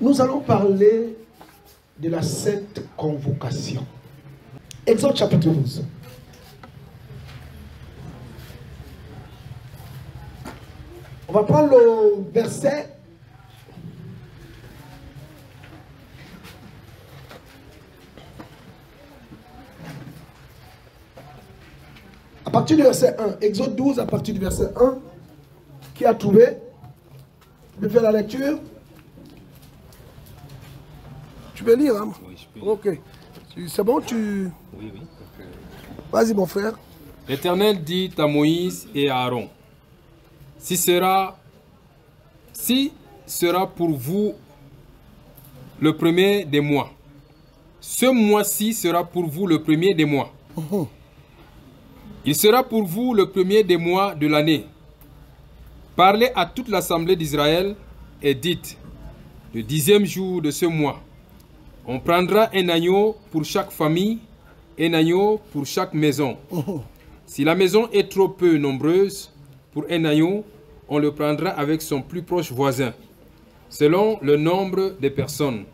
Nous allons parler de la sainte convocation. Exode chapitre 12. On va prendre le verset. À partir du verset 1. Exode 12 à partir du verset 1. Qui a trouvé? Tu peux faire la lecture? Tu peux lire, hein? Oui, je peux lire. Ok. C'est bon, tu... Oui. Vas-y, mon frère. L'Éternel dit à Moïse et à Aaron, si sera pour vous le premier des mois. Ce mois-ci sera pour vous le premier des mois. Il sera pour vous le premier des mois de l'année. Parlez à toute l'assemblée d'Israël et dites, le 10e jour de ce mois, on prendra un agneau pour chaque famille, un agneau pour chaque maison. Si la maison est trop peu nombreuse pour un agneau, on le prendra avec son plus proche voisin, selon le nombre de personnes.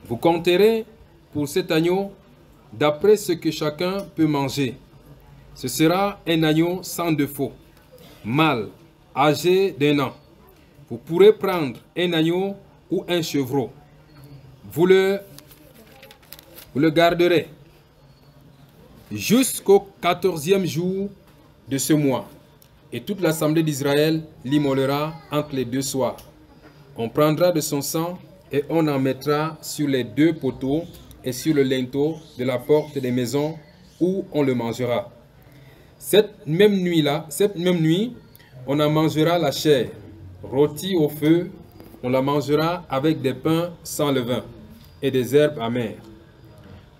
Vous compterez pour cet agneau d'après ce que chacun peut manger. Ce sera un agneau sans défaut, mâle, âgé d'1 an. Vous pourrez prendre un agneau ou un chevreau. Vous le garderez jusqu'au 14e jour de ce mois. Et toute l'assemblée d'Israël l'immolera entre les deux soirs. On prendra de son sang et on en mettra sur les 2 poteaux et sur le linteau de la porte des maisons où on le mangera. Cette même nuit, on en mangera la chair, rôtie au feu. On la mangera avec des pains sans levain et des herbes amères.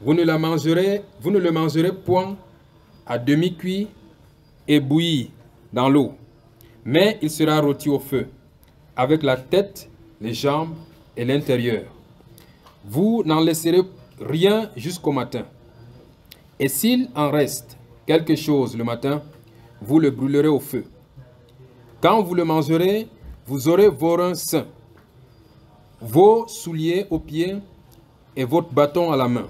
Vous ne le mangerez point à demi-cuit et bouilli dans l'eau, mais il sera rôti au feu, avec la tête, les jambes et l'intérieur. Vous n'en laisserez rien jusqu'au matin. Et s'il en reste quelque chose le matin, vous le brûlerez au feu. Quand vous le mangerez, vous aurez vos reins sains, vos souliers aux pieds et votre bâton à la main.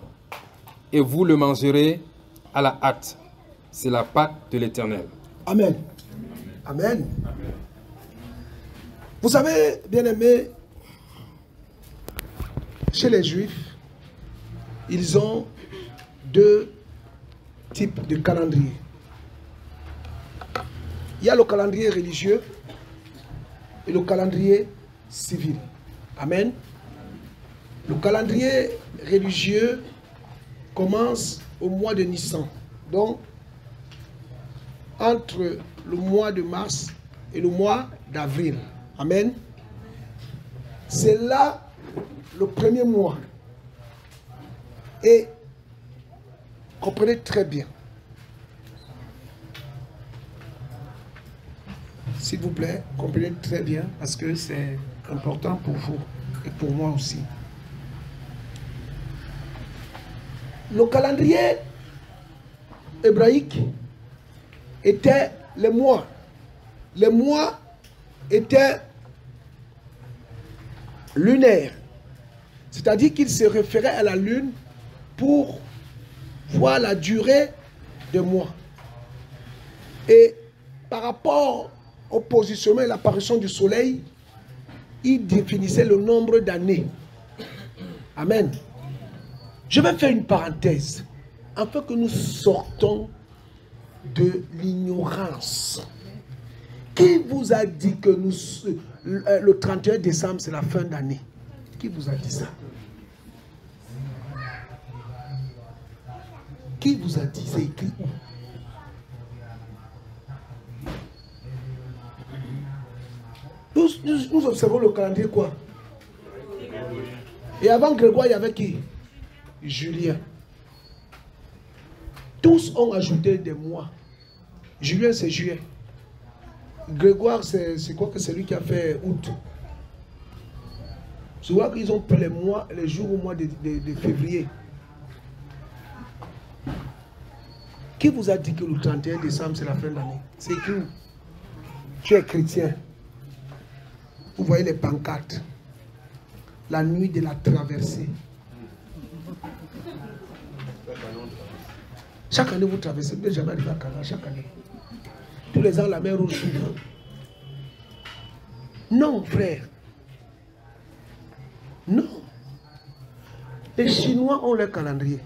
Et vous le mangerez à la hâte. C'est la Pâque de l'Éternel. Amen. Amen. Vous savez, bien-aimés, chez les Juifs, ils ont 2 types de calendrier. Il y a le calendrier religieux et le calendrier civil. Amen. Le calendrier religieux commence au mois de Nissan. Donc, entre le mois de mars et le mois d'avril. Amen. C'est là le premier mois. Et comprenez très bien. S'il vous plaît, comprenez très bien parce que c'est important pour vous et pour moi aussi. Le calendrier hébraïque était les mois. Les mois étaient lunaires. C'est-à-dire qu'ils se référaient à la lune pour voir la durée des mois. Et par rapport au positionnement et l'apparition du soleil, ils définissaient le nombre d'années. Amen. Je vais faire une parenthèse afin que nous sortons de l'ignorance. Qui vous a dit que le 31 décembre, c'est la fin d'année? Qui vous a dit ça? Qui vous a dit? C'est écrit où? Nous observons le calendrier quoi? Et avant Grégoire, il y avait qui? Julien. Tous ont ajouté des mois. Julien, c'est juillet. Grégoire, c'est quoi que c'est lui qui a fait août. Je vois qu'ils ont pris les mois, les jours au mois de février. Qui vous a dit que le 31 décembre, c'est la fin d'année? C'est écrit où? Tu es chrétien. Vous voyez les pancartes. la nuit de la traversée. Chaque année, vous traversez. Vous n'êtes jamais arrivé à Canada, chaque année. Tous les ans, la mer Rouge s'ouvre. Non, frère. Non. Les Chinois ont leur calendrier.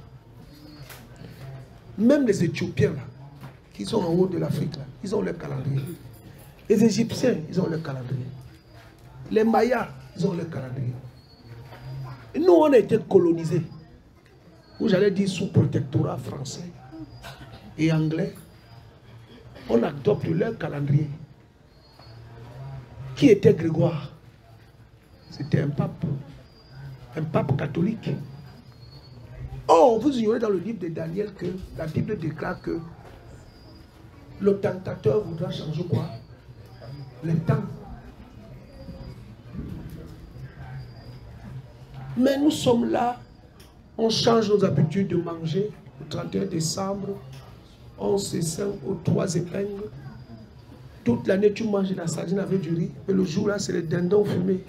Même les Éthiopiens, là, qui sont en haut de l'Afrique, là, ils ont leur calendrier. Les Égyptiens, ils ont leur calendrier. Les Mayas, ils ont leur calendrier. Et nous, on a été colonisés. Ou j'allais dire sous protectorat français et anglais. On adopte leur calendrier. Qui était Grégoire? C'était un pape catholique. Or, vous ignorez dans le livre de Daniel que la Bible déclare que le tentateur voudra changer quoi? Le temps. Mais nous sommes là, on change nos habitudes de manger. Le 31 décembre, on se sent aux 3 épingles. Toute l'année, tu manges de la sardine avec du riz. Et le jour là, c'est le dindon fumé.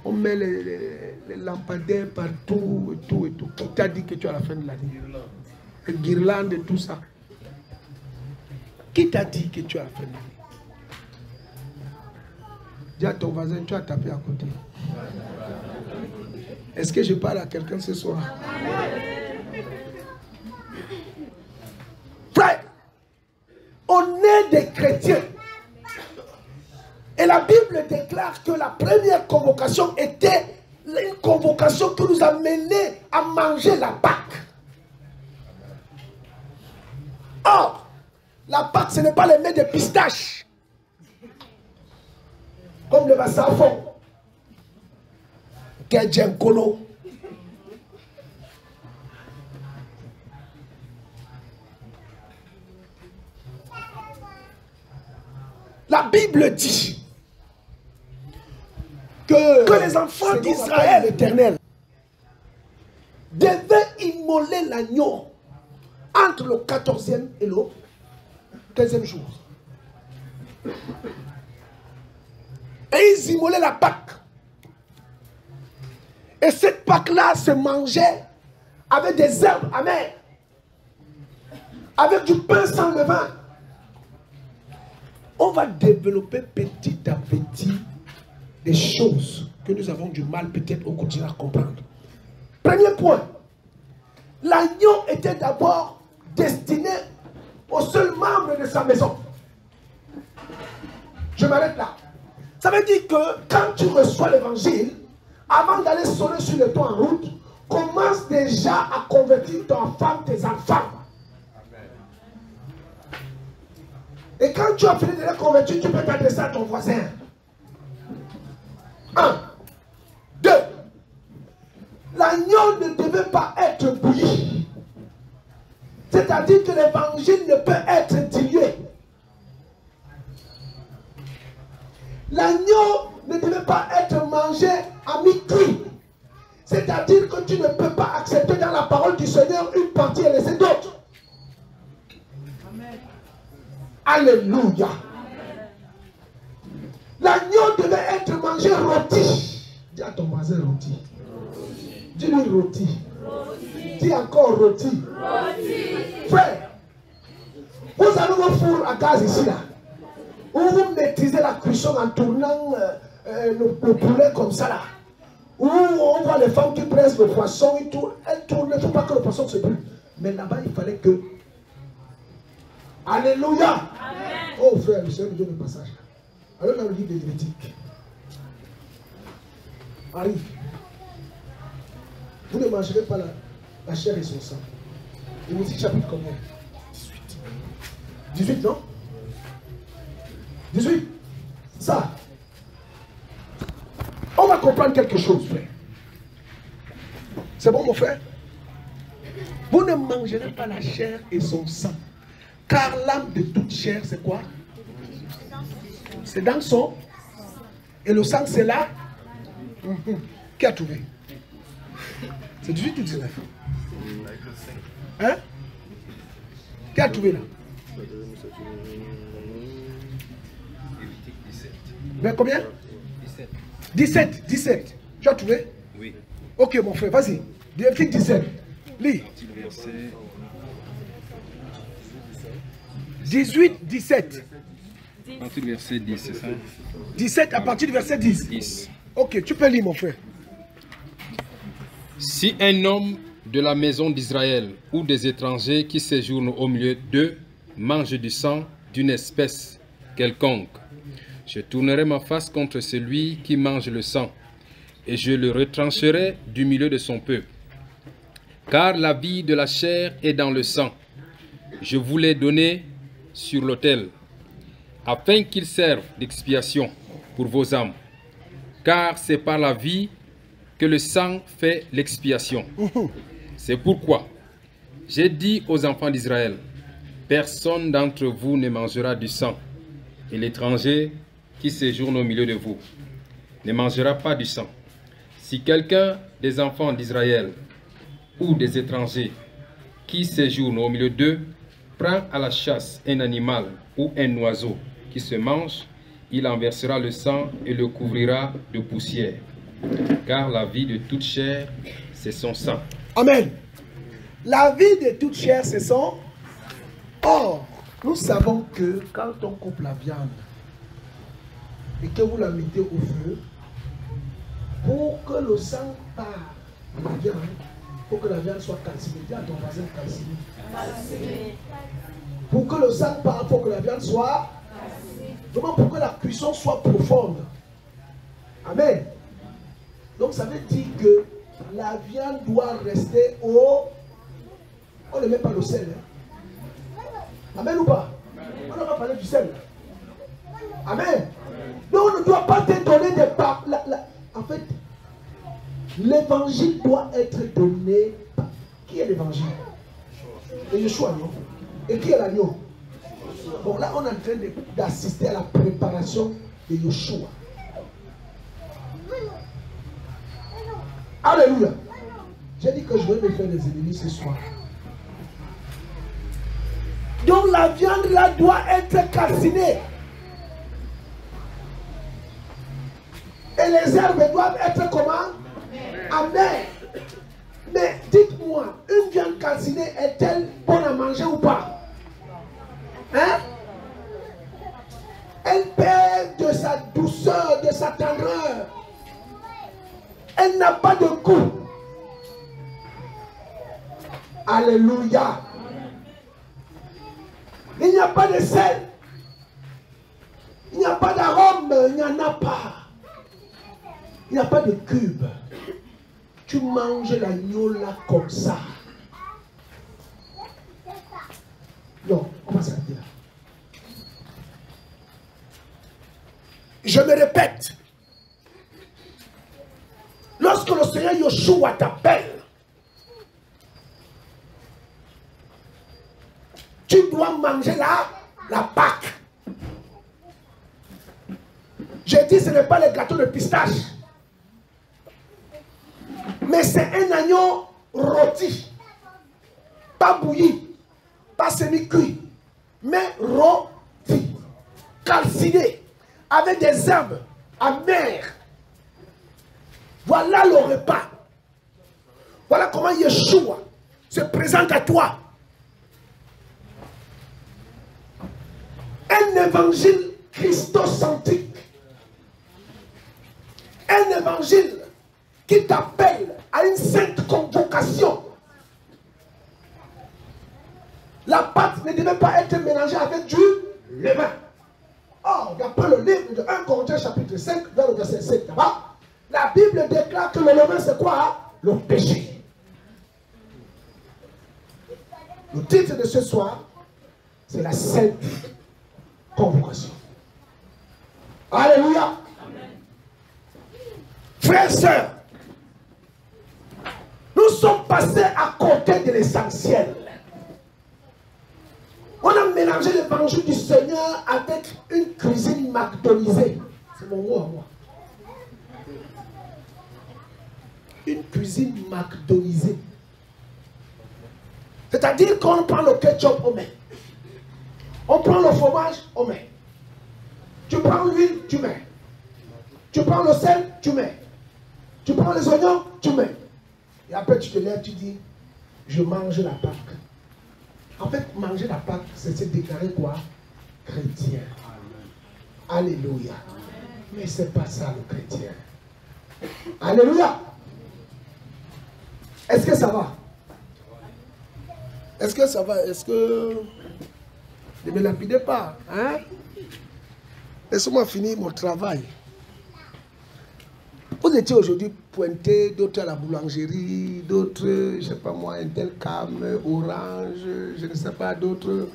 On met les lampadaires partout et tout et tout. Qui t'a dit que tu es à la fin de l'année? Les guirlandes et tout ça. Qui t'a dit que tu es à la fin de l'année? Dis à ton voisin, tu as tapé à côté. Est-ce que je parle à quelqu'un ce soir? Frère, on est des chrétiens. Et la Bible déclare que la première convocation était une convocation qui nous a menés à manger la Pâque. Or, la Pâque, ce n'est pas les mets de pistache. Comme le bassafon. Kedjenkolo. La Bible dit que les enfants d'Israël éternel devaient immoler l'agneau entre le 14e et le 15e jour. Et ils immolaient la Pâque. Et cette Pâque-là se mangeait avec des herbes amères, avec du pain sans levain. On va développer petit à petit des choses que nous avons du mal peut-être au quotidien à comprendre. Premier point, l'agneau était d'abord destiné au seul membre de sa maison. Je m'arrête là. Ça veut dire que quand tu reçois l'évangile, avant d'aller sonner sur le toit en route, commence déjà à convertir ton femme, tes enfants. Et quand tu as fini de les convertir, tu peux t'adresser à ton voisin. 1. 2. L'agneau ne devait pas être bouilli. C'est-à-dire que l'évangile ne peut être dilué. L'agneau ne devait pas être mangé à mi-cuit. C'est-à-dire que tu ne peux pas accepter dans la parole du Seigneur une partie et laisser d'autres. Alléluia. L'agneau devait être mangé rôti. Dis à ton voisin rôti. Dis-lui rôti. Dis encore rôti. Frère, vous avez vos fours à gaz ici là. Où vous maîtrisez la cuisson en tournant le poulet comme ça là. Où on voit les femmes qui pressent le poisson, elles tournent, il ne faut pas que le poisson se brûle. Mais là-bas, il fallait que... Alléluia. Amen. Oh frère, le Seigneur nous donne le passage. Alors dans le livre de Lévitique. Arrive. Vous ne mangerez pas la chair et son sang. Lévitique chapitre combien? 18. 18, non? 18. Ça. On va comprendre quelque chose, frère. C'est bon, mon frère? Vous ne mangerez pas la chair et son sang. Car l'âme de toute chair, c'est quoi? C'est dans son. Et le sang, c'est là. Qui a trouvé? C'est 18 ou 19? Hein? Qui a trouvé là? Vers combien? 17. 17. Tu as trouvé? Oui. Ok, mon frère, vas-y. Lévitique 17. Lis. 18, 17. À partir du verset 10, c'est ça? 17 à partir du verset 10. 10. Ok, tu peux lire, mon frère. Si un homme de la maison d'Israël ou des étrangers qui séjournent au milieu d'eux mange du sang d'une espèce quelconque, je tournerai ma face contre celui qui mange le sang, et je le retrancherai du milieu de son peuple. Car la vie de la chair est dans le sang. Je vous l'ai donné sur l'autel, afin qu'il serve d'expiation pour vos âmes. Car c'est par la vie que le sang fait l'expiation. C'est pourquoi j'ai dit aux enfants d'Israël, personne d'entre vous ne mangera du sang, et l'étranger qui séjourne au milieu de vous ne mangera pas du sang. Si quelqu'un des enfants d'Israël ou des étrangers qui séjournent au milieu d'eux prend à la chasse un animal ou un oiseau qui se mange, il en versera le sang et le couvrira de poussière. Car la vie de toute chair, c'est son sang. Amen. La vie de toute chair, c'est son. Or, nous savons que quand on coupe la viande et que vous la mettez au feu, pour que le sang parte de la viande, pour que la viande soit calcinée, dis à ton voisin calcinée. Pour que le sang parte, pour que la viande soit vraiment, pour que la cuisson soit profonde. Amen. Donc ça veut dire que la viande doit rester au... On ne met pas le sel. Hein? Amen ou pas? On n'a pas parlé du sel. Amen. Donc on ne doit pas te donner des papes. En fait, l'évangile doit être donné. Qui est l'évangile? Et Yeshua, non? Et qui est l'agneau? Bon, là, on est en train d'assister à la préparation de Yeshua. Alléluia. J'ai dit que je vais me faire des ennemis ce soir. Donc la viande là doit être calcinée. Et les herbes doivent être comment? Amères. Mais dites-moi, une viande calcinée est-elle bonne à manger ou pas? Hein? Elle perd de sa douceur, de sa tendreur. Elle n'a pas de goût. Alléluia. Il n'y a pas de sel. Il n'y a pas d'arôme. Il n'y en a pas. Il n'y a pas de cube. Tu manges l'agneau là comme ça. Non, on va s'arrêter là. Je me répète. Lorsque le Seigneur Yeshua t'appelle, tu dois manger la Pâque. J'ai dit ce n'est pas le gâteau de pistache. Mais c'est un agneau rôti. Pas bouilli. Pas semi-cuit. Mais rôti. Calciné. Avec des herbes amères. Voilà le repas. Voilà comment Yeshua se présente à toi. Un évangile christocentrique. Un évangile qui t'appelle à une sainte convocation. La pâte ne devait pas être mélangée avec du levain. Or, d'après le livre de 1 Corinthiens chapitre 5, vers le verset 7, là-bas, la Bible déclare que le levain c'est quoi? Le péché. Le titre de ce soir, c'est la sainte convocation. Alléluia. Frères et sœurs, nous sommes passés à côté de l'essentiel. On a mélangé l'évangile du Seigneur avec une cuisine McDonaldisée. C'est mon mot à moi. Une cuisine McDonaldisée. C'est-à-dire qu'on prend le ketchup, on met. On prend le fromage, on met. Tu prends l'huile, tu mets. Tu prends le sel, tu mets. Tu prends les oignons, tu mets. Et après tu te lèves, tu dis, je mange la Pâque. En fait, manger la Pâque, c'est se déclarer quoi? Chrétien. Alléluia. Mais ce n'est pas ça le chrétien. Alléluia. Est-ce que ça va? Est-ce que ça va? Est-ce que... Ne me lapidez pas. Hein? Laissez-moi finir mon travail. Vous étiez aujourd'hui pointés, d'autres à la boulangerie, d'autres, je ne sais pas moi, Intelcam, Orange, je ne sais pas, d'autres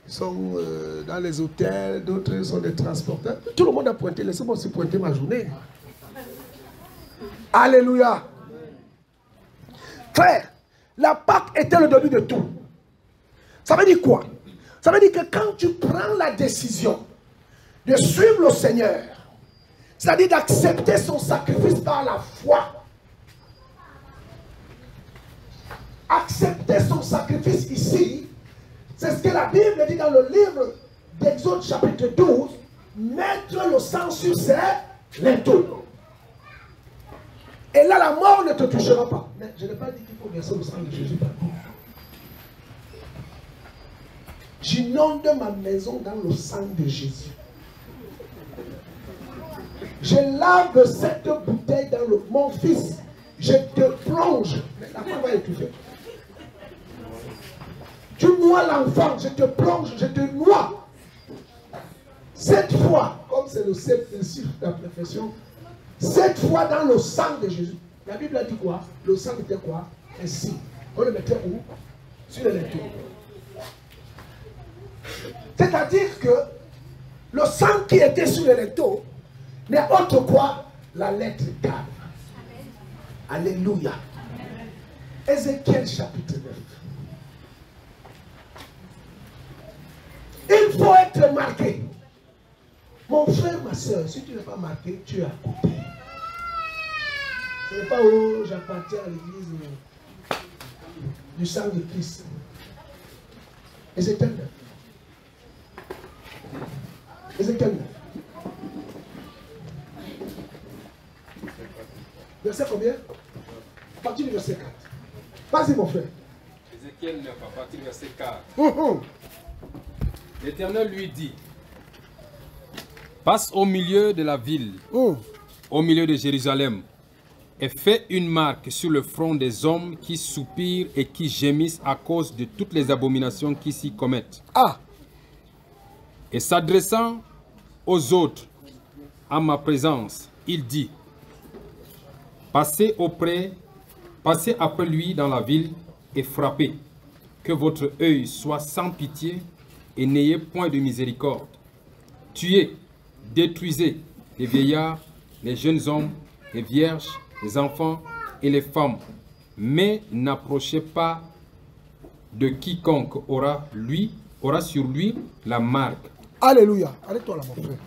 sont dans les hôtels, d'autres sont des transporteurs. Tout le monde a pointé, laissez-moi aussi pointer ma journée. Alléluia. Frère, la Pâque était le début de tout. Ça veut dire quoi? Ça veut dire que quand tu prends la décision de suivre le Seigneur, c'est-à-dire d'accepter son sacrifice par la foi. Accepter son sacrifice ici, c'est ce que la Bible dit dans le livre d'Exode chapitre 12, mettre le sang sur ses linteaux. Et là, la mort ne te touchera pas. Mais je n'ai pas dit qu'il faut verser le sang de Jésus partout. J'inonde ma maison dans le sang de Jésus. Je lave cette bouteille dans le... Mon fils, je te plonge. Mais la femme va étouffer. Tu noies l'enfant, je te plonge, je te noie. Cette fois, comme c'est le chiffre de la perfection, cette fois dans le sang de Jésus. La Bible a dit quoi? Le sang était quoi? Ainsi. On le mettait où? Sur les linteaux. C'est-à-dire que le sang qui était sur les linteaux n'est autre quoi? La lettre K. Alléluia. Ézéchiel chapitre 9. Il faut être marqué. Mon frère, ma soeur, si tu n'es pas marqué, tu es à côté. Ce n'est pas où j'appartiens à l'église du sang de Christ. Ézéchiel 9. Ézéchiel 9. Verset combien? À partir du verset 4. Vas-y mon frère. Ézéchiel 9, à partir du verset 4. L'Éternel lui dit, passe au milieu de la ville, au milieu de Jérusalem, et fais une marque sur le front des hommes qui soupirent et qui gémissent à cause de toutes les abominations qui s'y commettent. Et s'adressant aux autres, à ma présence, il dit, passez après lui dans la ville et frappez, que votre œil soit sans pitié et n'ayez point de miséricorde. Tuez, détruisez les vieillards, les jeunes hommes, les vierges, les enfants et les femmes, mais n'approchez pas de quiconque aura sur lui la marque. Alléluia. Arrête-toi là mon frère.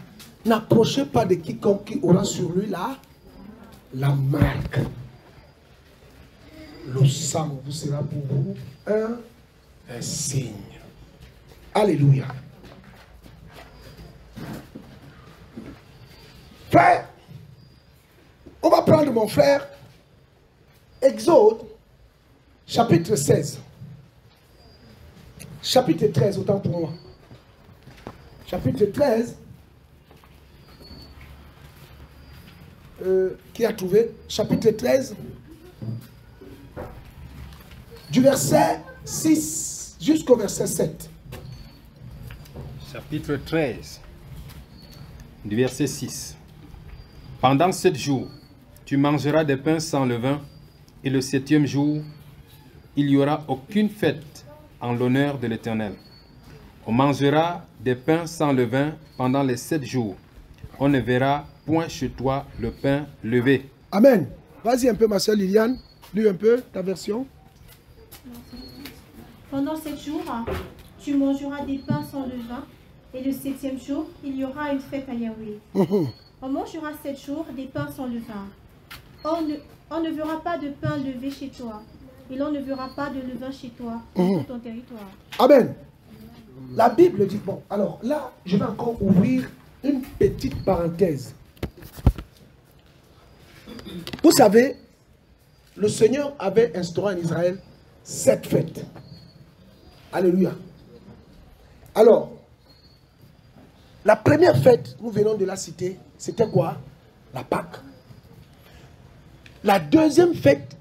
N'approchez pas de quiconque qui aura sur lui la marque. Le sang vous sera pour vous un signe. Alléluia. Frère, on va prendre mon frère Exode chapitre 16. Chapitre 13, autant pour moi. Chapitre 13. Qui a trouvé? Chapitre 13. Du verset 6 jusqu'au verset 7. Chapitre 13, du verset 6. Pendant 7 jours, tu mangeras des pains sans levain, et le 7e jour, il n'y aura aucune fête en l'honneur de l'Éternel. On mangera des pains sans levain pendant les 7 jours. On ne verra point chez toi le pain levé. Amen. Vas-y un peu, ma soeur Liliane. Lis un peu ta version. Pendant 7 jours, tu mangeras des pains sans levain, et le 7e jour, il y aura une fête à Yahweh. On mangera 7 jours des pains sans levain. On ne verra pas de pain levé chez toi, et l'on ne verra pas de levain chez toi, sur ton territoire. Amen. La Bible dit, bon, alors là, je vais encore ouvrir une petite parenthèse. Vous savez, le Seigneur avait instauré en Israël 7 fêtes. Alléluia. Alors, la première fête, nous venons de la citer, c'était quoi? La Pâque. La deuxième fête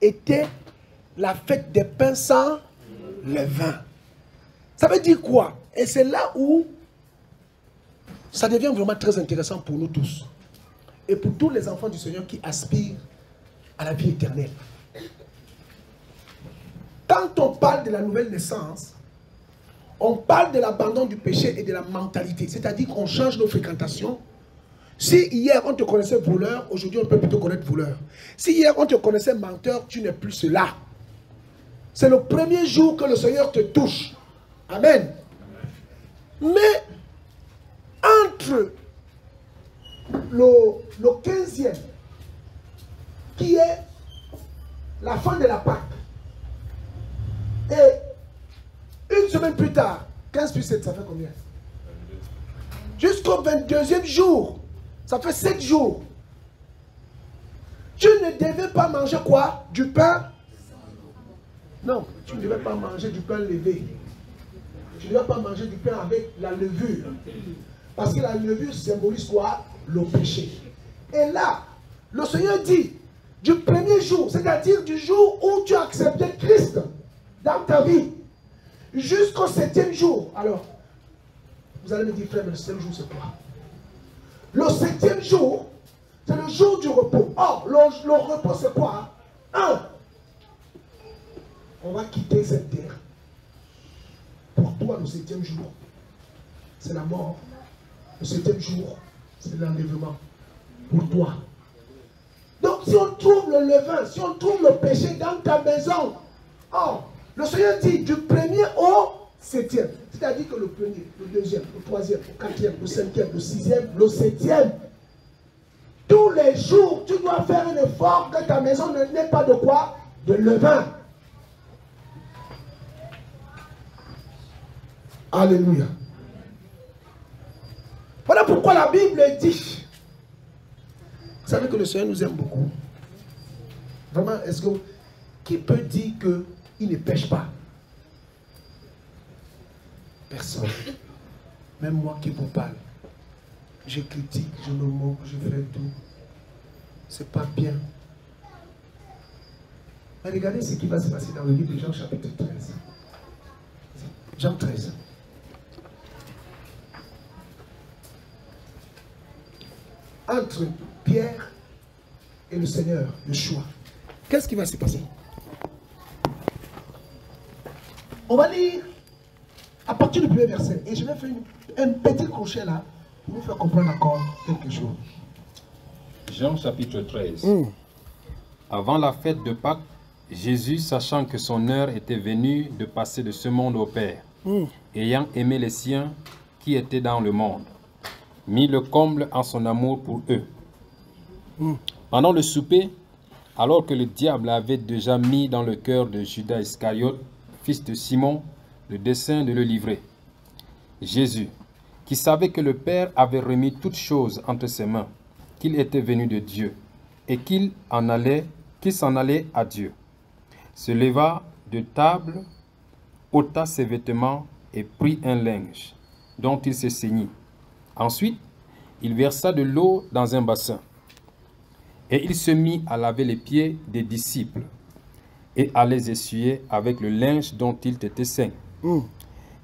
était la fête des pains sans levain. Ça veut dire quoi? Et c'est là où ça devient vraiment très intéressant pour nous tous. Et pour tous les enfants du Seigneur qui aspirent à la vie éternelle. Quand on parle de la nouvelle naissance, on parle de l'abandon du péché et de la mentalité. C'est-à-dire qu'on change nos fréquentations. Si hier on te connaissait voleur, aujourd'hui on peut plutôt connaître voleur. Si hier on te connaissait menteur, tu n'es plus cela. C'est le premier jour que le Seigneur te touche. Amen. Mais entre le 15e, qui est la fin de la Pâque, et une semaine plus tard, 15 plus 7, ça fait combien? Jusqu'au 22e jour, ça fait 7 jours. Tu ne devais pas manger quoi? Du pain? Non, tu ne devais pas manger du pain levé. Tu ne devais pas manger du pain avec la levure. Parce que la levure symbolise quoi? Le péché. Et là, le Seigneur dit, du premier jour, c'est-à-dire du jour où tu as accepté Christ dans ta vie, jusqu'au 7e jour. Alors, vous allez me dire, frère, mais le 7e jour, c'est quoi? Le 7e jour, c'est le jour du repos. Or, le repos, c'est quoi? 1. On va quitter cette terre. Pour toi, le 7e jour, c'est la mort. Le 7e jour, c'est l'enlèvement. Pour toi. Donc, si on trouve le levain, si on trouve le péché dans ta maison, or, le Seigneur dit du premier au 7e. C'est-à-dire que le premier, le deuxième, le troisième, le quatrième, le cinquième, le sixième, le 7e. Tous les jours, tu dois faire un effort que ta maison n'ait pas de quoi? De levain. Alléluia. Voilà pourquoi la Bible dit. Vous savez que le Seigneur nous aime beaucoup. Vraiment, est-ce que qui peut dire qu'il ne pêche pas? Personne. Même moi qui vous parle. Je critique, je me moque, je fais tout. C'est pas bien. Mais regardez ce qui va se passer dans le livre de Jean chapitre 13. Jean 13. Entre Pierre et le Seigneur, le choix. Qu'est-ce qui va se passer? On va lire à partir du premier verset. Et je vais faire un petit crochet là pour vous faire comprendre encore quelque chose. Jean chapitre 13. Avant la fête de Pâques, Jésus, sachant que son heure était venue de passer de ce monde au Père, ayant aimé les siens qui étaient dans le monde, mit le comble en son amour pour eux. Pendant le souper, alors que le diable avait déjà mis dans le cœur de Judas Iscariote, fils de Simon, le dessein de le livrer, Jésus, qui savait que le Père avait remis toutes choses entre ses mains, qu'il était venu de Dieu, et qu'il s'en allait à Dieu, se leva de table, ôta ses vêtements et prit un linge, dont il se ceignit. Ensuite, il versa de l'eau dans un bassin, et il se mit à laver les pieds des disciples, et à les essuyer avec le linge dont il était ceint.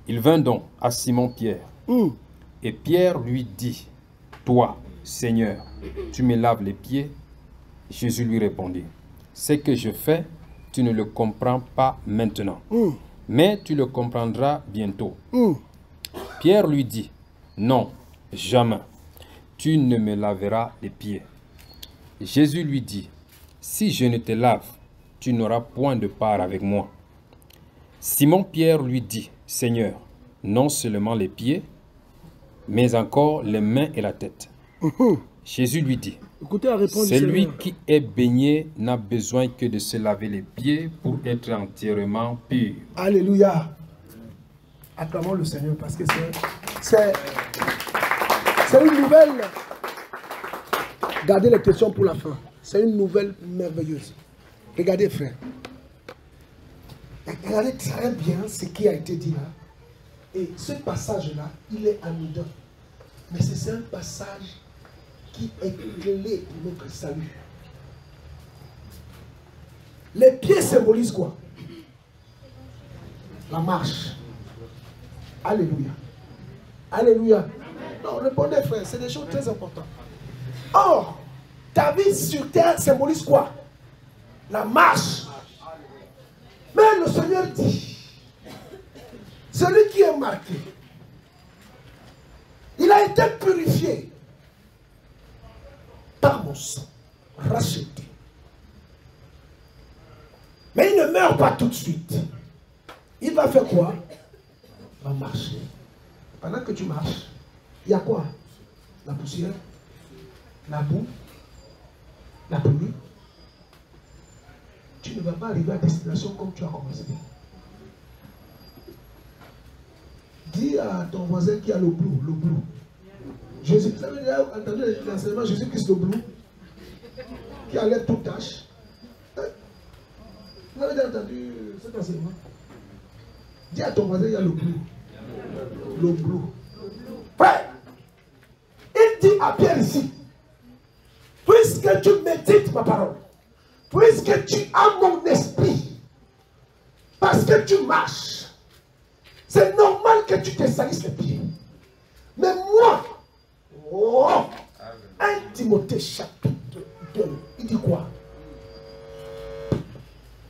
Il vint donc à Simon-Pierre, et Pierre lui dit, « Toi, Seigneur, tu me laves les pieds ?» Jésus lui répondit, « Ce que je fais, tu ne le comprends pas maintenant, mais tu le comprendras bientôt. » Pierre lui dit, « Non, jamais, tu ne me laveras les pieds. » Jésus lui dit, « Si je ne te lave, tu n'auras point de part avec moi. » Simon-Pierre lui dit, « Seigneur, non seulement les pieds, mais encore les mains et la tête. » Jésus lui dit, « Celui qui est baigné n'a besoin que de se laver les pieds pour être entièrement pur. » Alléluia. Acclamons le Seigneur parce que c'est une nouvelle. Gardez les questions pour la fin. C'est une nouvelle merveilleuse. Regardez, frère. Regardez très bien ce qui a été dit là. Et ce passage-là, il est anodin. Mais c'est un passage qui est clé pour notre salut. Les pieds symbolisent quoi? La marche. Alléluia. Alléluia. Non, répondez frère, c'est des choses très importantes. Or, ta vie sur terre symbolise quoi? La marche. Mais le Seigneur dit, celui qui est marqué, il a été purifié par mon sang, racheté. Mais il ne meurt pas tout de suite. Il va faire quoi? Il va marcher. Pendant que tu marches, il y a quoi? La poussière, la boue, la pluie. Tu ne vas pas arriver à destination comme tu as commencé. Dis à ton voisin qui a le bleu, le bleu. Jésus, vous avez déjà entendu l'enseignement Jésus-Christ le bleu, qui enlève toute tâche. Vous avez déjà entendu cet enseignement? Dis à ton voisin, il y a le bleu. Le bleu. Frère, il dit à Pierre ici, puisque tu médites ma parole, puisque tu as mon esprit, parce que tu marches, c'est normal que tu te salisses les pieds. Mais moi, 1 Timothée chapitre 2, il dit quoi?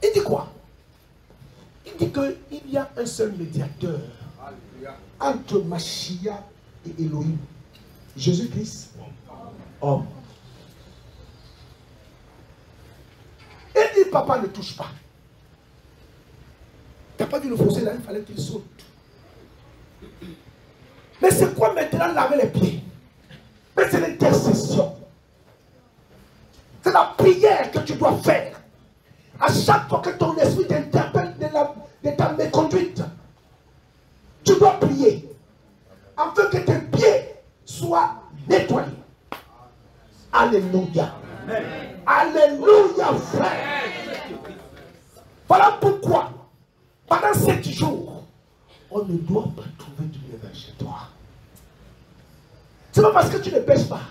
Il dit quoi? Il dit qu'il y a un seul médiateur entre Mashiach et Elohim. Jésus-Christ, homme. Il dit, papa ne touche pas. Tu n'as pas vu le fossé là, il fallait qu'il saute. Mais c'est quoi maintenant laver les pieds? Mais c'est l'intercession. C'est la prière que tu dois faire. À chaque fois que ton esprit t'interpelle de ta méconduite, tu dois prier afin que tes pieds soient nettoyés. Alléluia. Alléluia, frère. Voilà pourquoi, pendant 7 jours, on ne doit pas trouver du levain chez toi. Ce n'est pas parce que tu ne pêches pas,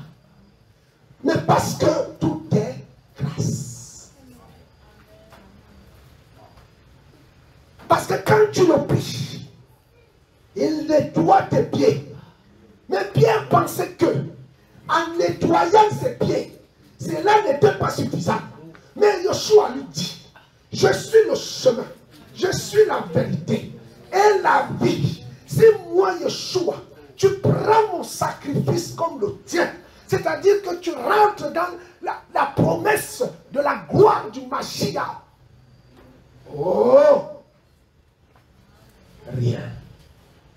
mais parce que tout est grâce. Parce que quand tu le pries, il nettoie tes pieds. Mais Pierre pensait que, en nettoyant ses pieds, cela n'était pas suffisant. Mais Yeshua lui dit, je suis le chemin, je suis la vérité et la vie. Si moi, Yeshua, tu prends mon sacrifice comme le tien, c'est-à-dire que tu rentres dans la promesse de la gloire du Mashiach. Oh! Rien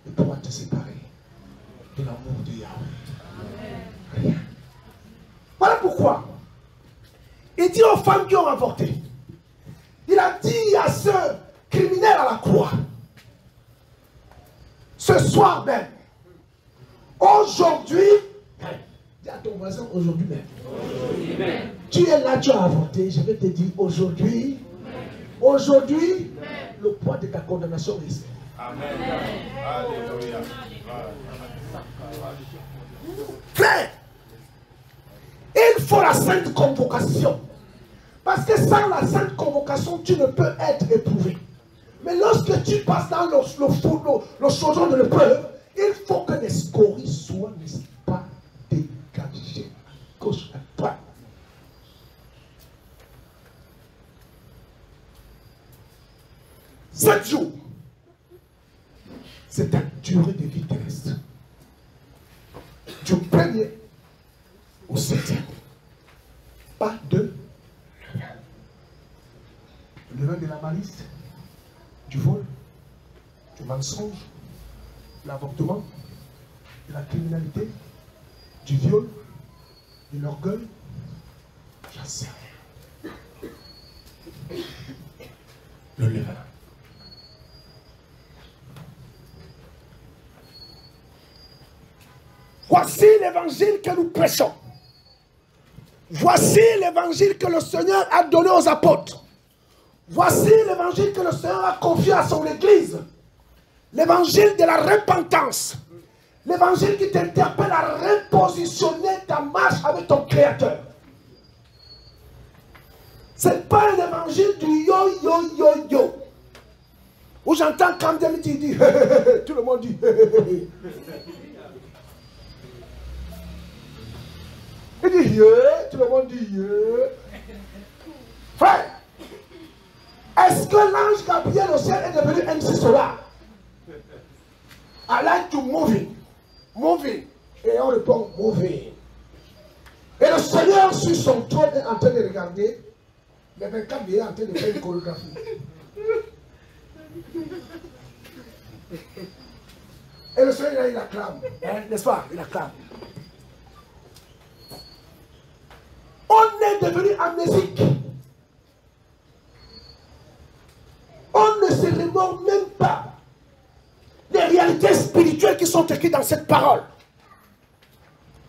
ne pourra te séparer de l'amour de Yahweh. Rien. Voilà pourquoi il dit aux femmes qui ont avorté, il a dit à ce criminel à la croix, ce soir même, aujourd'hui, dis à ton voisin aujourd'hui même. Tu es là, tu as avorté, je vais te dire aujourd'hui, le poids de ta condamnation risque. Amen. Alléluia. Frère, il faut la sainte convocation. Parce que sans la sainte convocation, tu ne peux être éprouvé. Mais lorsque tu passes dans le chaudron de l'épreuve, il faut que les scories soient, n'est-ce pas, dégagées à gauche, à droite. Sept jours, c'est ta durée de vie terrestre. Du premier au 7e. Pas de levain. Le levain de la malice, du vol, du mensonge, de l'avortement, de la criminalité, du viol, de l'orgueil. J'en sais rien. Le levain. Voici l'évangile que nous prêchons. Voici l'évangile que le Seigneur a donné aux apôtres. Voici l'évangile que le Seigneur a confié à son Église. L'évangile de la repentance. L'évangile qui t'interpelle à repositionner ta marche avec ton Créateur. Ce n'est pas un évangile du yo, yo, yo, yo. Où j'entends Camden qui dit, tout le monde dit, il dit, yeah, tout le monde dit, yeah. Frère, est-ce que l'ange Gabriel au ciel est devenu MC Solar? I like to moving. Moving. Et on répond moving. Et le Seigneur sur son trône est en train de regarder. Les 24 est en train de faire une chorégraphie. Et le Seigneur il acclame. N'est-ce pas? Il acclame. On est devenu amnésique. On ne se remémore même pas les réalités spirituelles qui sont écrites dans cette parole.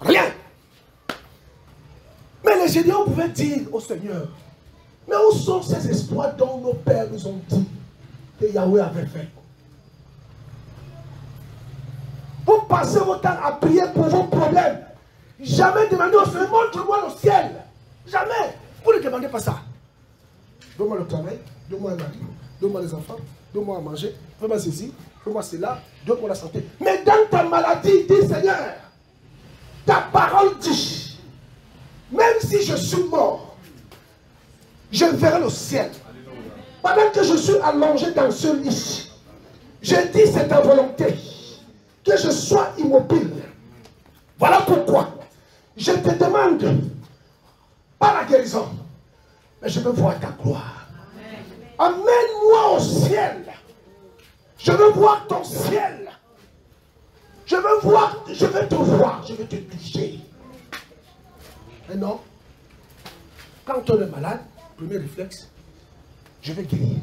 Rien. Mais les Gédéons pouvaient dire au Seigneur, mais où sont ces espoirs dont nos pères nous ont dit que Yahweh avait fait? Vous passez votre temps à prier pour vos problèmes. Jamais demandez au Seigneur, montre-moi le ciel. Jamais. Vous ne demandez pas ça. Donne-moi le travail, donne-moi un mari, donne-moi les enfants, donne-moi à manger, fais-moi ceci, fais-moi cela, donne-moi la santé. Mais dans ta maladie, dis Seigneur, ta parole dit, même si je suis mort, je verrai le ciel. Pendant que je suis allongé dans ce lit, je dis c'est ta volonté que je sois immobile. Voilà pourquoi je te demande, pas la guérison, mais je veux voir ta gloire. Amène-moi au ciel. Je veux voir ton ciel. Je veux voir, je veux te voir, je veux te toucher. Mais non, quand on est malade, premier réflexe, je vais guérir.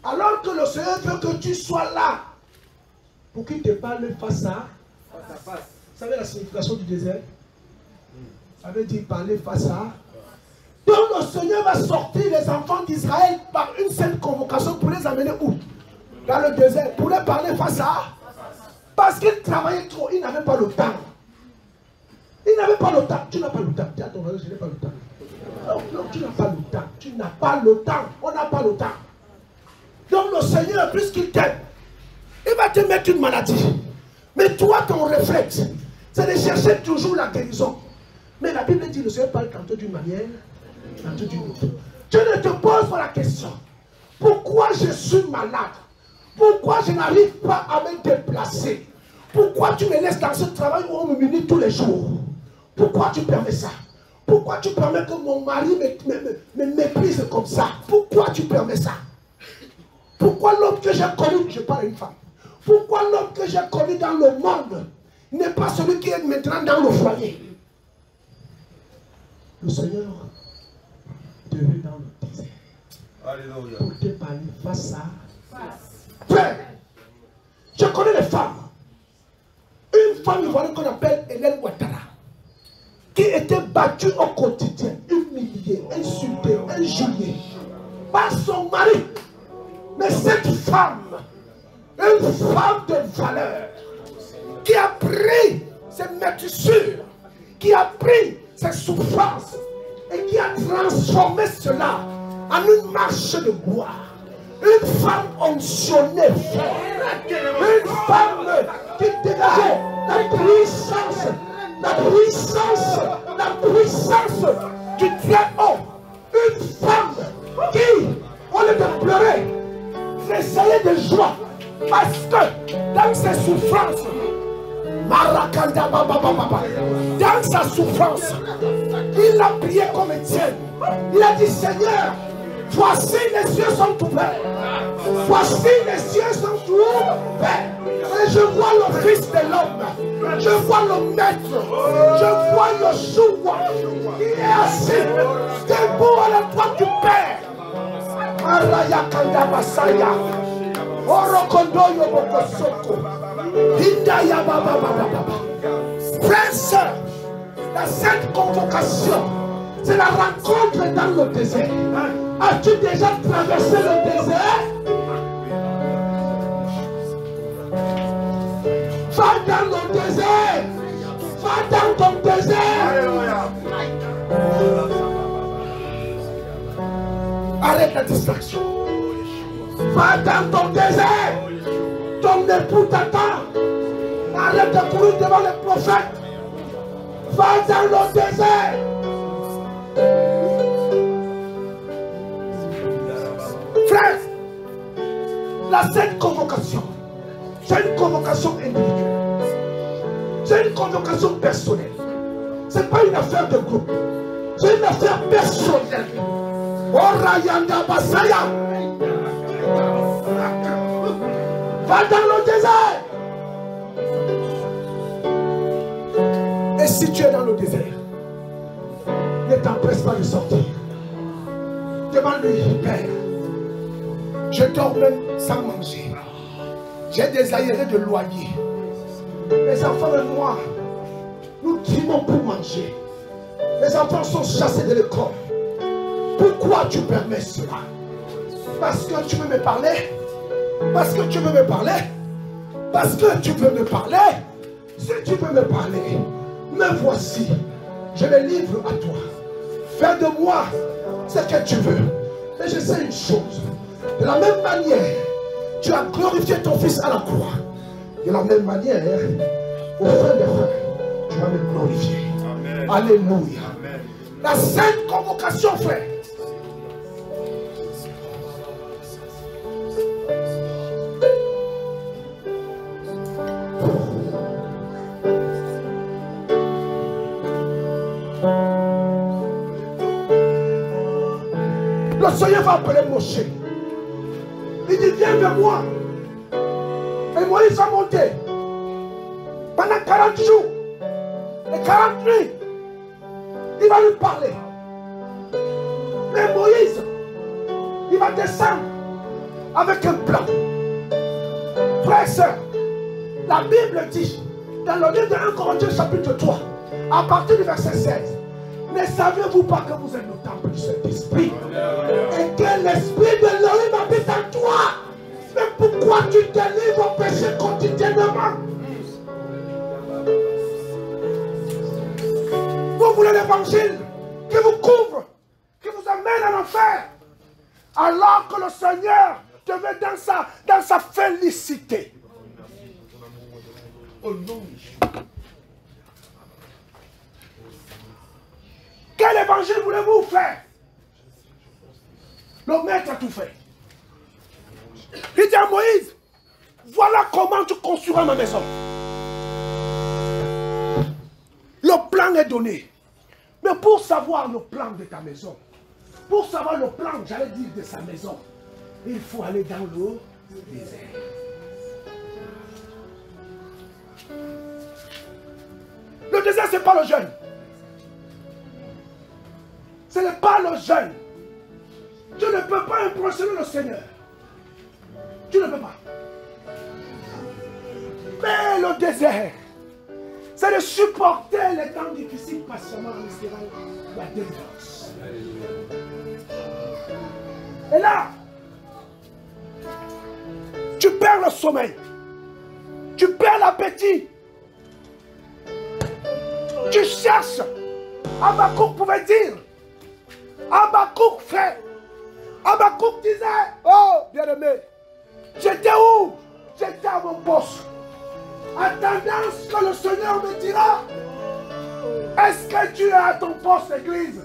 Alors que le Seigneur veut que tu sois là pour qu'il te parle face à face. Vous savez la signification du désert? Ça veut dire parler face à. Donc le Seigneur va sortir les enfants d'Israël par une seule convocation pour les amener où? Dans le désert, pour les parler face à. Parce qu'ils travaillaient trop, ils n'avaient pas le temps. Ils n'avaient pas le temps. Tu n'as pas le temps. Dis à ton voisin, je n'ai pas le temps. Non, non, tu n'as pas le temps. Tu n'as pas le temps. On n'a pas le temps. Donc le Seigneur, puisqu'il t'aime, il va te mettre une maladie. Mais toi, ton réflexe, c'est de chercher toujours la guérison. Mais la Bible dit, le Seigneur parle tantôt d'une manière, tantôt d'une autre. Tu ne te poses pas la question. Pourquoi je suis malade? Pourquoi je n'arrive pas à me déplacer? Pourquoi tu me laisses dans ce travail où on me munit tous les jours? Pourquoi tu permets ça? Pourquoi tu permets que mon mari me méprise comme ça? Pourquoi tu permets ça? Pourquoi l'homme que j'ai connu, je parle à une femme, pourquoi l'homme que j'ai connu dans le monde n'est pas celui qui est maintenant dans le foyer? Le Seigneur te veut dans le désert. Alléluia. Pour te parler face à face. Frère, je connais les femmes. Une femme ivoirienne qu'on appelle Hélène Ouattara, qui était battue au quotidien, humiliée, insultée, injuriée par son mari. Mais cette femme, une femme de valeur, qui a pris ses métissures, qui a pris ses souffrances et qui a transformé cela en une marche de gloire. Une femme onctionnée, une femme qui dégageait la puissance du Très-Haut. Une femme qui, au lieu de pleurer, essayait de joie, parce que dans ses souffrances, dans sa souffrance, il a prié comme Étienne. Il a dit, Seigneur, voici les cieux sont ouverts. Voici les cieux sont ouverts. Et je vois le Fils de l'homme. Je vois le Maître. Je vois Yeshua. Il est assis debout à la droite du Père. Araya Kanda Basaya. Orokondo Yobokosoko. Hindaya Baba Baba Baba. Frères, sœurs, dans cette convocation, C'est la rencontre dans le désert. As-tu déjà traversé le désert? Va dans le désert. Va dans ton désert. Arrête la distraction. Va dans ton désert. Ton époux t'attend. Arrête de courir devant les prophètes. Va dans le désert. Frère, la sainte convocation, c'est une convocation individuelle. C'est une convocation personnelle. Ce n'est pas une affaire de groupe. C'est une affaire personnelle. Oh Rayanda Basaya. Va dans le désert. Et si tu es dans le désert, ne t'empresse pas de sortir. Demande-lui, Père, je dors même sans manger. J'ai des aérés de loyer. Les enfants et moi, nous trimons pour manger. Les enfants sont chassés de l'école. Pourquoi tu permets cela? Parce que tu veux me parler? Parce que tu veux me parler? Parce que tu veux me parler? Si tu veux me parler, me voici. Je me livre à toi. Fais de moi ce que tu veux. Mais je sais une chose. De la même manière, tu as glorifié ton fils à la croix. De la même manière, au fin des fins, tu vas me glorifier. Amen. Alléluia. Amen. La sainte convocation, frère. Le Seigneur va appeler Moshe. Il dit, viens vers moi. Et Moïse va monter. Pendant 40 jours et 40 nuits, il va lui parler. Mais Moïse, il va descendre avec un plan. Frères et sœurs, la Bible dit, dans le livre de 1 Corinthiens chapitre 3, à partir du verset 16, ne savez-vous pas que vous êtes le temple du Saint-Esprit et que l'Esprit de l'Élohim habite en toi? Mais pourquoi tu te livres au péché quotidiennement? Vous voulez l'évangile qui vous couvre, qui vous amène en enfer, alors que le Seigneur te met dans sa félicité. Oh non. Quel évangile voulez-vous faire? Le maître a tout fait. Il dit à Moïse, voilà comment tu construiras ma maison. Le plan est donné. Mais pour savoir le plan de ta maison, pour savoir le plan, j'allais dire, de sa maison, il faut aller dans le désert. Le désert, ce n'est pas le jeûne. Ce n'est pas le jeûne. Tu ne peux pas impressionner le Seigneur. Tu ne peux pas. Mais le désert, c'est de supporter les temps difficiles patiemment en espérant la délivrance. Et là, tu perds le sommeil. Tu perds l'appétit. Tu cherches. Habakkuk pouvait dire. Habakkuk fait. Habakkuk disait, oh bien-aimé, j'étais où? J'étais à mon poste. Attendant ce que le Seigneur me dira. Est-ce que tu es à ton poste, l'église?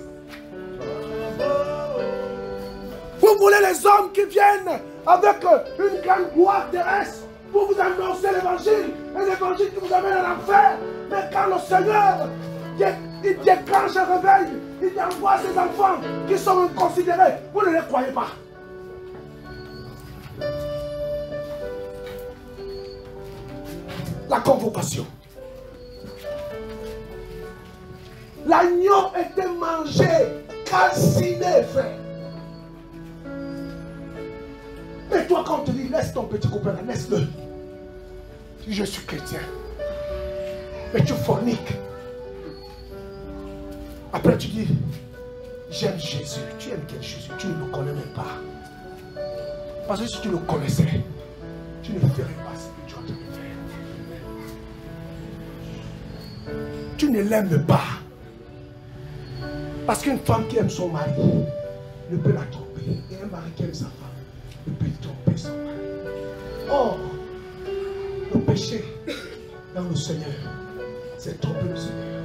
Vous voulez les hommes qui viennent avec une grande gloire terrestre pour vous annoncer l'évangile, et l'évangile qui vous amène à l'enfer. Mais quand le Seigneur il déclenche un réveil, il envoie ses enfants qui sont inconsidérés, vous ne les croyez pas. La convocation. L'agneau était mangé, calciné, frère. Et toi, quand on te dit, laisse ton petit copain, laisse-le. Je suis chrétien. Mais tu forniques. Après, tu dis, j'aime Jésus. Tu aimes quel Jésus? Tu ne le connais même pas. Parce que si tu le connaissais, tu ne ferais pas ce que tu es en train de faire. Tu ne l'aimes pas. Parce qu'une femme qui aime son mari ne peut la tromper. Et un mari qui aime sa femme ne peut tromper son mari. Or, le péché dans le Seigneur, c'est tromper le Seigneur.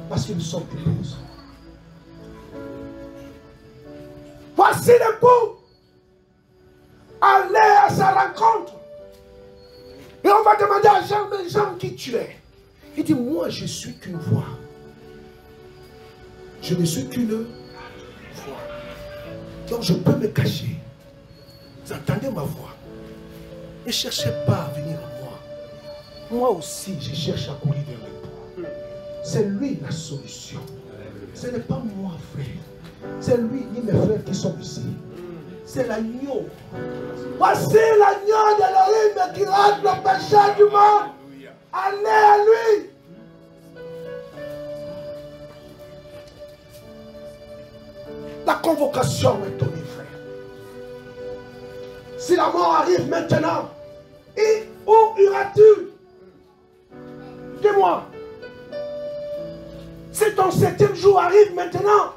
Parce que nous sommes épouses. Voici l'époux. Allez à sa rencontre. Et on va demander à Jean, mais Jean, qui tu es? Il dit, moi je suis qu'une voix. Je ne suis qu'une voix. Donc je peux me cacher. Vous entendez ma voix? Ne cherchez pas à venir à moi. Moi aussi, je cherche à courir vers l'époux. C'est lui la solution. Ce n'est pas moi, frère. C'est lui ni mes frères qui sont ici. C'est l'agneau. Voici l'agneau d'Élohim qui rate le péché du monde. Allez à lui. La convocation est donnée, frère. Si la mort arrive maintenant, et où iras-tu? Dis-moi. Si ton 7e jour arrive maintenant,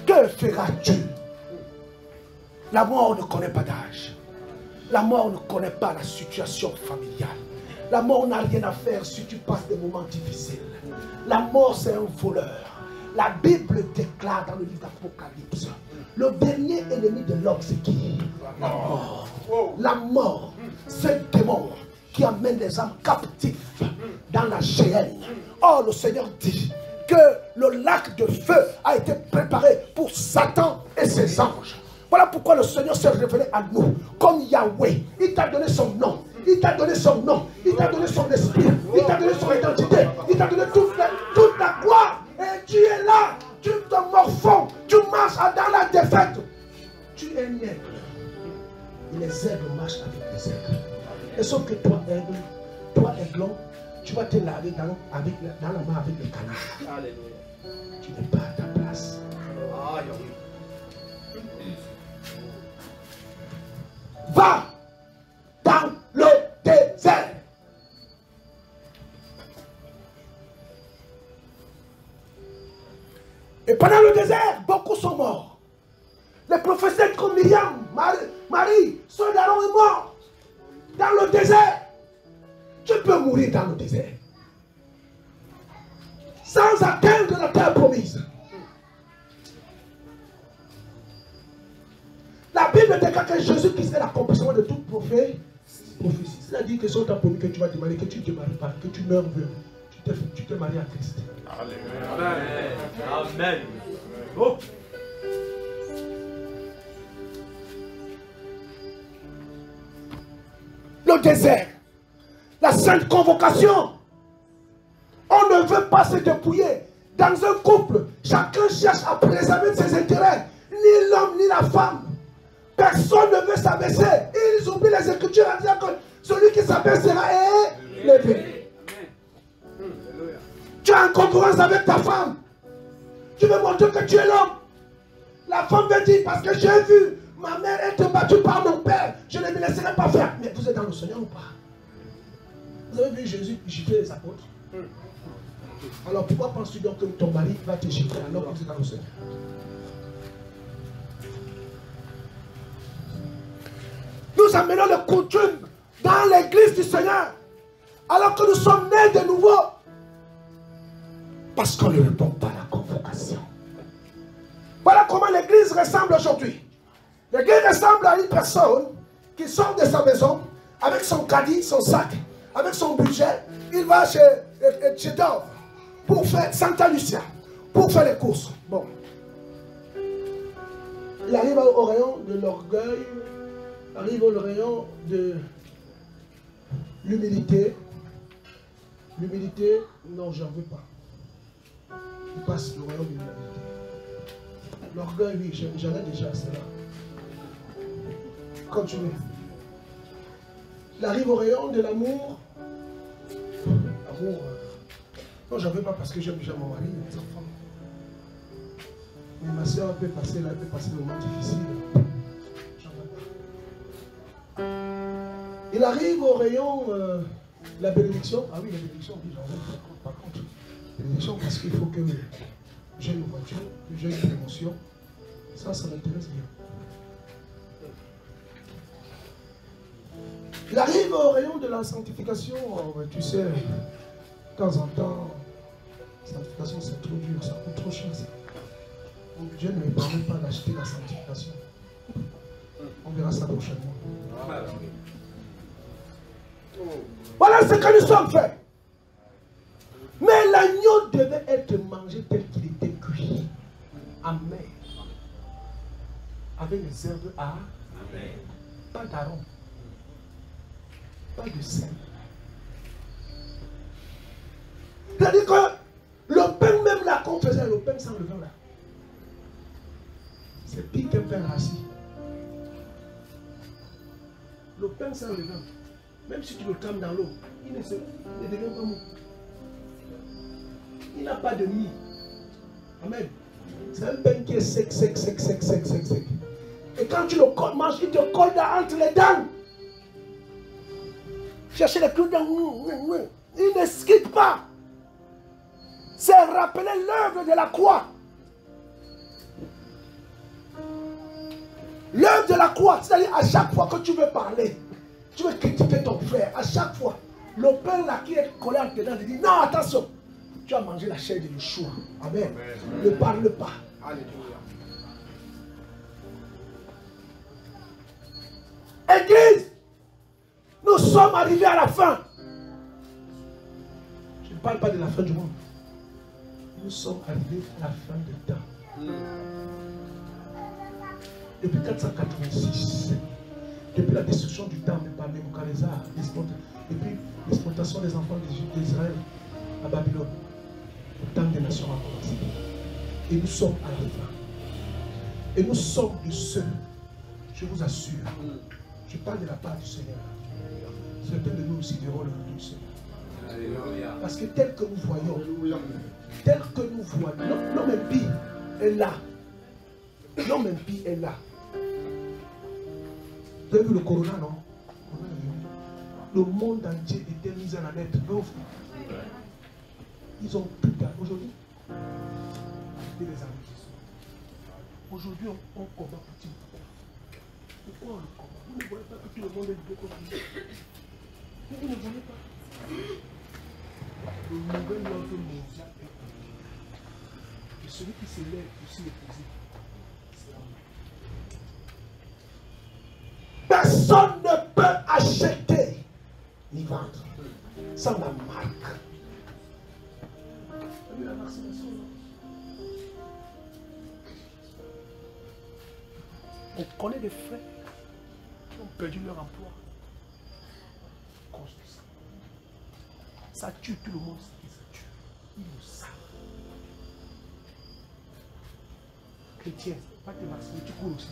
que feras-tu? La mort ne connaît pas d'âge. La mort ne connaît pas la situation familiale. La mort n'a rien à faire si tu passes des moments difficiles. La mort, c'est un voleur. La Bible déclare dans le livre d'Apocalypse, le dernier ennemi de l'homme, c'est qui? La mort. La mort, c'est le démon qui amène les âmes captives dans la géhenne. Or, le Seigneur dit que le lac de feu a été préparé pour Satan et ses anges. Voilà pourquoi le Seigneur s'est révélé à nous comme Yahweh. Il t'a donné son nom. Il t'a donné son nom. Il t'a donné son esprit. Il t'a donné son identité. Il t'a donné toute la gloire. Et tu es là. Tu te morfonds. Tu marches dans la défaite. Tu es un aigle. Et les aigles marchent avec les aigles. Et sauf que toi, aigle, toi, aiglon, tu vas te laver dans la main avec les canards. Alléluia. Tu n'es pas à ta place. Va dans le désert. Et pendant le désert, beaucoup sont morts. Les prophètes comme Myriam, Marie, sont d'Aaron est mort. Dans le désert. Tu peux mourir dans le désert. Sans atteindre la terre promise. La Bible déclare que Jésus-Christ est l'accomplissement de tout prophétie. C'est-à-dire que si on t'a promis que tu vas te marier, que tu ne te maries pas, que tu meurs vieux, tu te maries à Christ. Amen. Amen. Oh. Le désert, la sainte convocation. On ne veut pas se dépouiller. Dans un couple, chacun cherche à préserver ses intérêts. Ni l'homme, ni la femme. Personne ne veut s'abaisser. Ils oublient les Écritures en disant que celui qui s'abaisse sera élevé. Tu es en concurrence avec ta femme. Tu veux montrer que tu es l'homme. La femme veut dire, parce que j'ai vu ma mère être battue par mon père, je ne me laisserai pas faire. Mais vous êtes dans le Seigneur ou pas? Vous avez vu Jésus gifler les apôtres? Alors pourquoi penses-tu donc que ton mari va te gifler alors que tu es dans le Seigneur? Nous amenons le coutume dans l'église du Seigneur alors que nous sommes nés de nouveau parce qu'on ne répond pas à la convocation. Voilà comment l'église ressemble aujourd'hui. L'église ressemble à une personne qui sort de sa maison avec son caddie, son sac, avec son budget. Il va chez Dove pour faire Santa Lucia, pour faire les courses. Bon. Il arrive au rayon de l'orgueil, arrive au rayon de l'humilité. L'humilité, non, j'en veux pas. Il passe au rayon de l'humilité. L'orgueil, oui, j'en ai déjà cela. Continuez. Il arrive au rayon de l'amour. Amour. Non, j'en veux pas parce que j'aime déjà mon mari et mes enfants. Mais ma soeur peut passer là, peut passer le moment difficile. Il arrive au rayon la bénédiction. Ah oui, la bénédiction, oui, j'en veux par contre. La bénédiction, parce qu'il faut que j'ai une voiture, que j'ai une émotion. Ça m'intéresse bien. Il arrive au rayon de la sanctification. Tu sais, de temps en temps, la sanctification c'est trop dur, ça coûte trop cher. Ça. Mon budget ne me permet pas d'acheter la sanctification. On verra ça prochainement. Voilà ce que nous sommes faits. Mais l'agneau devait être mangé tel qu'il était cuit. Amen. Avec les herbes à. Amen. Pas d'arôme. Pas de sel. C'est-à-dire que le pain même là qu'on faisait, le pain sans levain là, c'est pire qu'un pain rassis. Le pain sans levain, même si tu le trempes dans l'eau, il ne devient pas mou. Il n'a pas de mie. Amen. C'est un pain qui est sec. Et quand tu le manges, il te colle entre les dents. Cherchez les clous dans. Il ne se quitte pas. C'est rappeler l'œuvre de la croix. L'œuvre de la croix, c'est-à-dire à chaque fois que tu veux parler, tu veux critiquer ton frère, à chaque fois, le pain là qui est collé entre les dents, il dit non, attention, tu as mangé la chair de Yeshua. Amen. Ne parle pas. Alléluia. Église, nous sommes arrivés à la fin. Je ne parle pas de la fin du monde. Nous sommes arrivés à la fin du temps. Depuis 486, depuis la destruction du temple par Nebuchadnezzar, depuis l'exploitation des enfants d'Israël à Babylone, le temps des nations a commencé. Et nous sommes à la fin. Et nous sommes de ceux, je vous assure, je parle de la part du Seigneur. Certains de nous aussi verront le retour du Seigneur. Parce que tel que nous voyons, l'homme impie est là. L'homme impie est là. Vous avez vu le corona, non? Le monde entier était mis en alerte. Ils ont tout gardé. Aujourd'hui, les amis. Aujourd'hui, on combat petit. Pourquoi on le combat? Vous ne voyez pas que tout le monde est libre comme vous. Vous ne voyez pas. Le nouvel ordre mondial est compliqué. Et celui qui se lève aussi est posé. Personne ne peut acheter ni vendre sans la marque. Vous avez la vaccination, non? On connaît des frères qui ont perdu leur emploi à cause de ça. Ça tue tout le monde, ça tue. Ils le savent. Chrétien, pas te vacciner, tu cours aussi.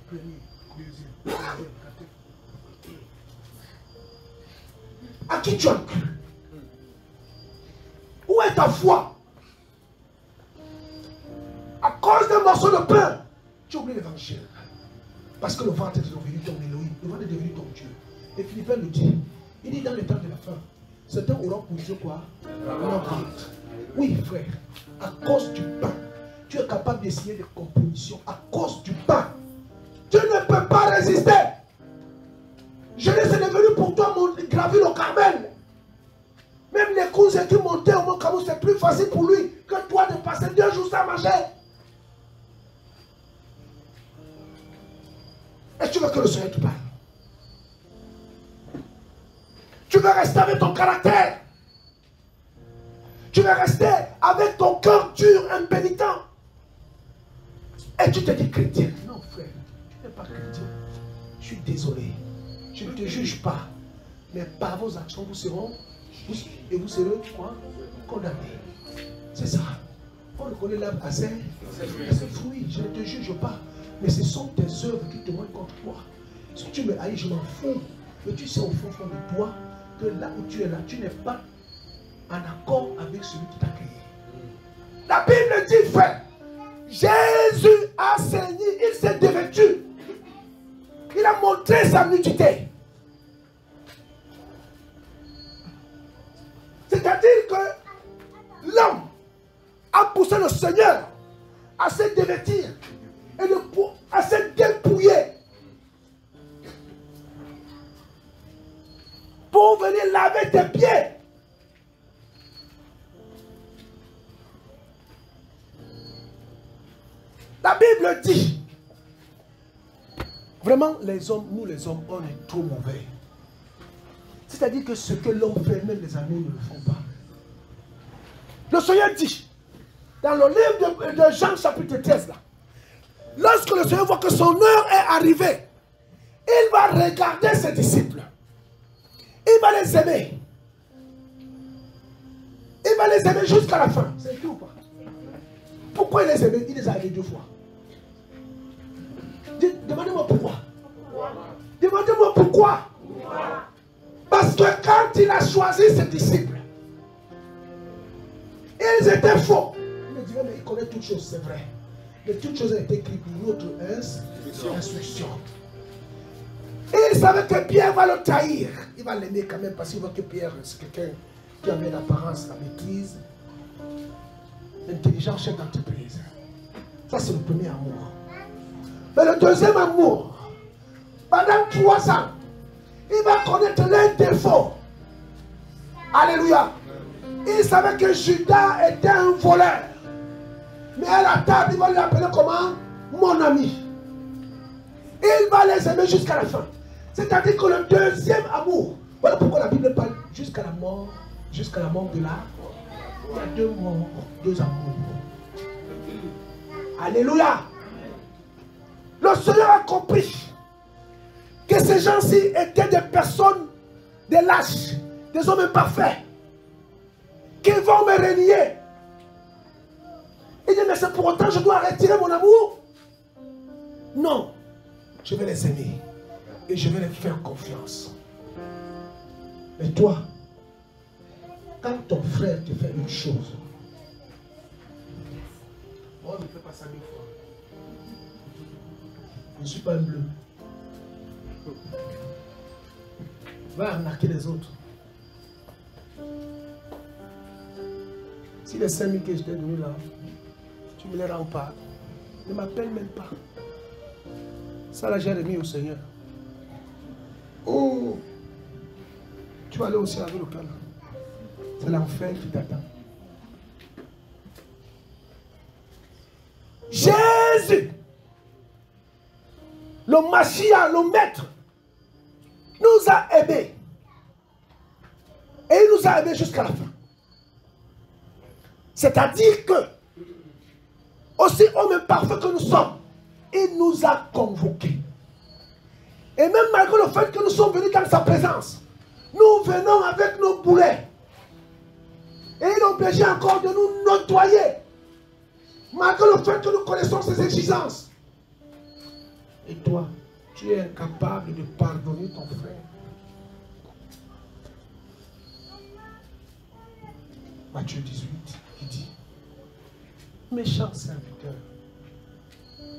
Premier, deuxième, troisième, quatrième. À qui tu as cru? Où est ta foi? À cause d'un morceau de pain, tu oublies l'évangile. Parce que le ventre est devenu ton Elohim, le ventre est devenu ton Dieu. Et Philippiens le dit, il dit dans le temps de la fin, certains auront pour Dieu quoi? Leur ventre. Oui frère, à cause du pain, tu es capable d'essayer des compromissions. À cause du pain, tu ne peux pas résister. Jeunesse est devenu pour toi gravir au Carmel. Même les cousins qui montaient au Mont Carmel, c'est plus facile pour lui que toi de passer 2 jours sans manger. Et tu veux que le Seigneur te parle? Tu veux rester avec ton caractère? Tu veux rester avec ton cœur dur, impénitent? Et tu te dis chrétien? Non frère, tu n'es pas chrétien. Je suis désolé. Je ne te juge pas. Mais par vos actions, vous serez quoi? Condamnés. C'est ça. On reconnaît l'arbre à ses fruits. Je ne te juge pas. Mais ce sont tes œuvres qui te montrent contre toi. Si tu me haïs, je m'en fous. Mais tu sais au fond de toi que là où tu es là, tu n'es pas en accord avec celui qui t'a créé. La Bible dit, frère, Jésus a saigné, il s'est dévêtu. Il a montré sa nudité. C'est-à-dire que l'homme a poussé le Seigneur à se dévêtir et à se dépouiller pour venir laver tes pieds. La Bible dit, vraiment les hommes, nous les hommes, on est trop mauvais. C'est-à-dire que ce que l'homme fait, même les animaux ne le font pas. Le Seigneur dit, dans le livre de Jean chapitre 13, là, lorsque le Seigneur voit que son heure est arrivée, il va regarder ses disciples. Il va les aimer. Il va les aimer jusqu'à la fin. C'est écrit ou pas? Pourquoi il les aimait? Il les a aimés 2 fois. Demandez-moi pourquoi. Demandez-moi pourquoi. Parce que quand il a choisi ses disciples, ils étaient faux. Il me dirait, mais il connaît toutes choses, c'est vrai. Mais toutes choses ont été écrites pour notre instruction. Et il savait que Pierre va le trahir. Il va l'aimer quand même parce qu'il voit que Pierre, c'est quelqu'un qui avait l'apparence, la maîtrise, l'intelligence, chef d'entreprise. Ça, c'est le premier amour. Mais le deuxième amour, pendant 3 ans, il va connaître l'un défaut. Alléluia. Il savait que Judas était un voleur. Mais à la table, il va l'appeler comment? Mon ami. Il va les aimer jusqu'à la fin. C'est-à-dire que le deuxième amour, voilà pourquoi la Bible parle jusqu'à la mort de l'âme. Il y a 2 morts, 2 amours. Alléluia. Le Seigneur a compris que ces gens-ci étaient des personnes, des lâches, des hommes imparfaits, qui vont me renier. Il dit, mais c'est pour autant que je dois retirer mon amour? Non, je vais les aimer et je vais les faire confiance. Mais toi, quand ton frère te fait une chose, moi je ne fais pas ça 1000 fois. Je ne suis pas un bleu. Va arnaquer les autres. Si les 5000 que je t'ai donnés là, tu ne me les rends pas, ne m'appelle même pas. Ça là, j'ai remis au Seigneur. Oh, tu vas aller aussi avec le cœur. C'est l'enfer qui t'attend. Jésus, le Mashiach, le Maître, nous a aimés. Et il nous a aimés jusqu'à la fin. C'est-à-dire que, aussi homme parfait que nous sommes, il nous a convoqués. Et même malgré le fait que nous sommes venus dans sa présence, nous venons avec nos boulets. Et il obligeait encore de nous nettoyer. Malgré le fait que nous connaissons ses exigences. Et toi, tu es incapable de pardonner ton frère. Matthieu 18, il dit, méchant serviteur,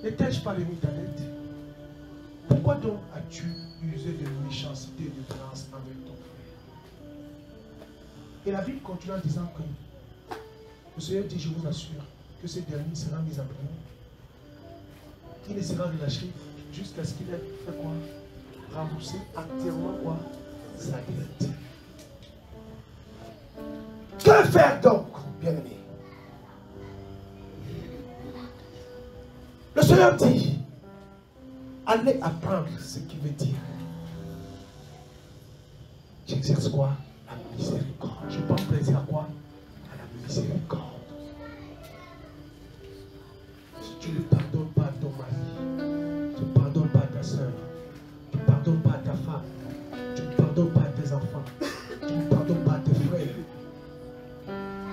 n'étais-je pas remis ta dette? Pourquoi donc as-tu usé de méchanceté et de violence avec ton frère? Et la Bible continue en disant que le Seigneur dit, je vous assure, que ce dernier sera mis en prison. Il ne sera relâché jusqu'à ce qu'il ait fait quoi? Rembourser entièrement quoi? Sa dette. Que faire donc, bien-aimé? Le Seigneur dit, allez apprendre ce qu'il veut dire. J'exerce quoi? La miséricorde. Je prends plaisir à quoi? À la miséricorde. Si tu ne pardonnes pas à ton mari, tu ne pardonnes pas à ta soeur, tu ne pardonnes pas à ta femme, tu ne pardonnes pas à tes enfants, tu ne pardonnes pas à tes frères,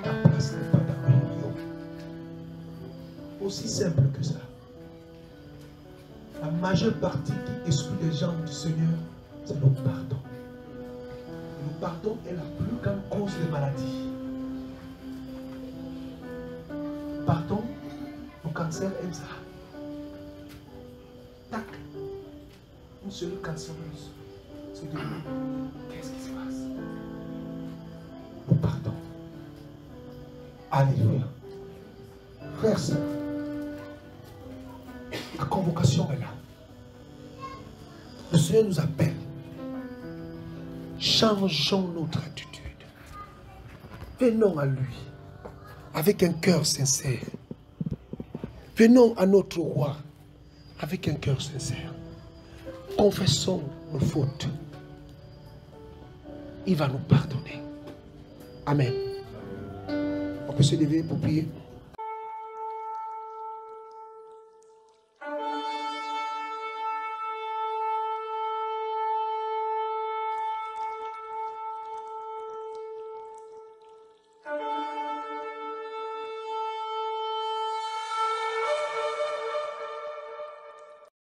ta place n'est pas dans le royaume. Aussi simple que ça. La majeure partie qui exclut les gens du Seigneur, c'est le pardon. Le pardon est la plus grande cause de maladie. partons, le cancer aime ça. Tac. Une cellule cancéreuse se développe. Qu'est-ce qui se passe? Nous partons. Alléluia. Frères, sœurs, la convocation est là. Le Seigneur nous appelle. Changeons notre attitude. Venons à lui avec un cœur sincère. Venons à notre roi avec un cœur sincère. Confessons nos fautes. Il va nous pardonner. Amen. On peut se lever pour prier.